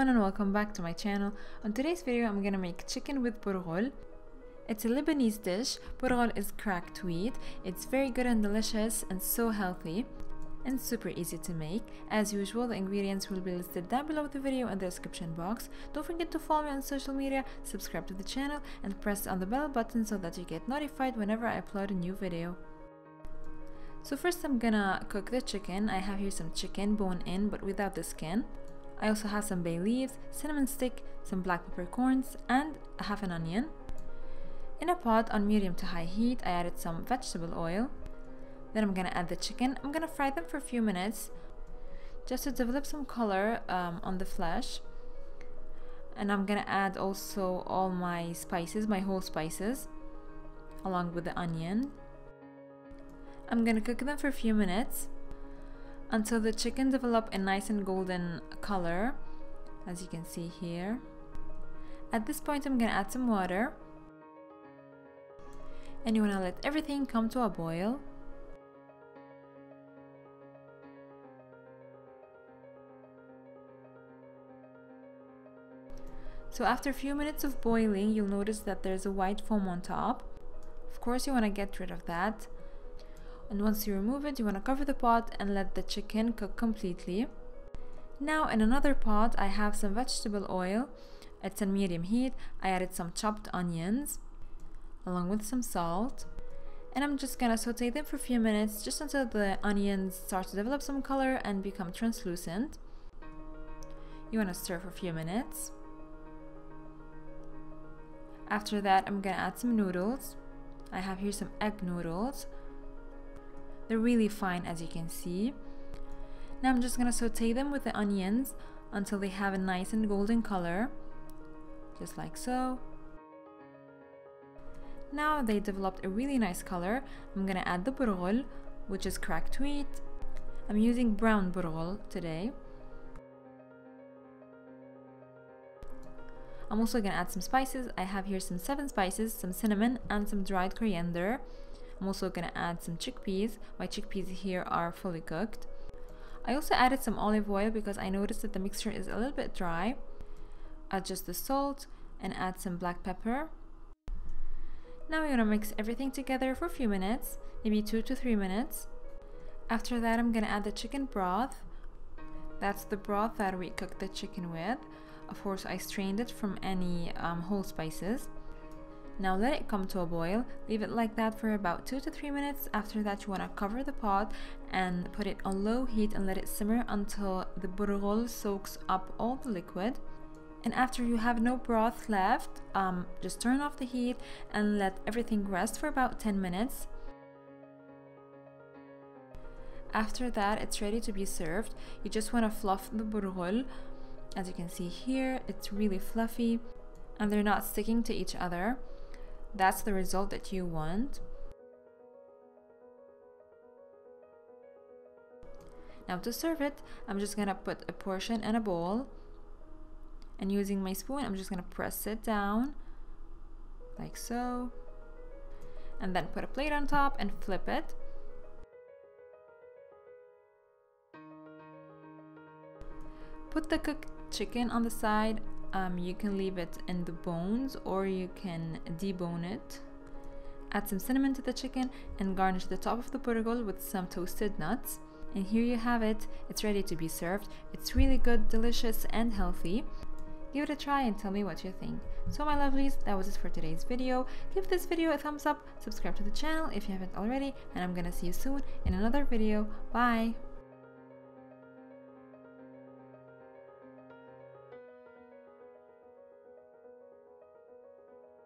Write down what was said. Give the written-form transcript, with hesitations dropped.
everyone and welcome back to my channel. On today's video I'm gonna make chicken with borghol. It's a Lebanese dish. Borghol is cracked wheat. It's very good and delicious and so healthy and super easy to make. As usual, the ingredients will be listed down below the video in the description box. Don't forget to follow me on social media, subscribe to the channel and press on the bell button so that you get notified whenever I upload a new video. So first I'm gonna cook the chicken. I have here some chicken bone in but without the skin. I also have some bay leaves, cinnamon stick, some black peppercorns and half an onion. In a pot on medium to high heat I added some vegetable oil. Then I'm gonna add the chicken. I'm gonna fry them for a few minutes just to develop some color on the flesh. And I'm gonna add also all my spices, my whole spices, along with the onion. I'm gonna cook them for a few minutes until the chicken develop a nice and golden color, as you can see here. At this point I'm gonna add some water and you wanna let everything come to a boil. So after a few minutes of boiling, you'll notice that there's a white foam on top. Of course you wanna get rid of that. And once you remove it, you want to cover the pot and let the chicken cook completely. Now in another pot I have some vegetable oil. It's on medium heat. I added some chopped onions along with some salt. And I'm just gonna saute them for a few minutes just until the onions start to develop some color and become translucent. You want to stir for a few minutes. After that I'm gonna add some noodles. I have here some egg noodles. They're really fine, as you can see. Now I'm just gonna saute them with the onions until they have a nice and golden color, just like so. Now they developed a really nice color. I'm gonna add the borghol, which is cracked wheat. I'm using brown borghol today. I'm also gonna add some spices. I have here some 7 spices, some cinnamon and some dried coriander. I'm also gonna add some chickpeas. My chickpeas here are fully cooked. I also added some olive oil because I noticed that the mixture is a little bit dry. Adjust the salt and add some black pepper. Now we're gonna mix everything together for a few minutes, maybe 2 to 3 minutes. After that I'm gonna add the chicken broth. That's the broth that we cooked the chicken with. Of course I strained it from any whole spices. Now let it come to a boil. Leave it like that for about 2 to 3 minutes. After that you want to cover the pot and put it on low heat and let it simmer until the borghol soaks up all the liquid. And after you have no broth left, just turn off the heat and let everything rest for about 10 minutes. After that it's ready to be served. You just want to fluff the borghol. As you can see here, it's really fluffy and they're not sticking to each other. That's the result that you want. Now to serve it, I'm just gonna put a portion in a bowl and using my spoon I'm just gonna press it down like so and then put a plate on top and flip it. Put the cooked chicken on the side. You can leave it in the bones or you can debone it. Add some cinnamon to the chicken and garnish the top of the purrgil with some toasted nuts. And here you have it. It's ready to be served. It's really good, delicious and healthy. Give it a try and tell me what you think. So my lovelies, that was it for today's video. Give this video a thumbs up, subscribe to the channel if you haven't already, and I'm gonna see you soon in another video. Bye!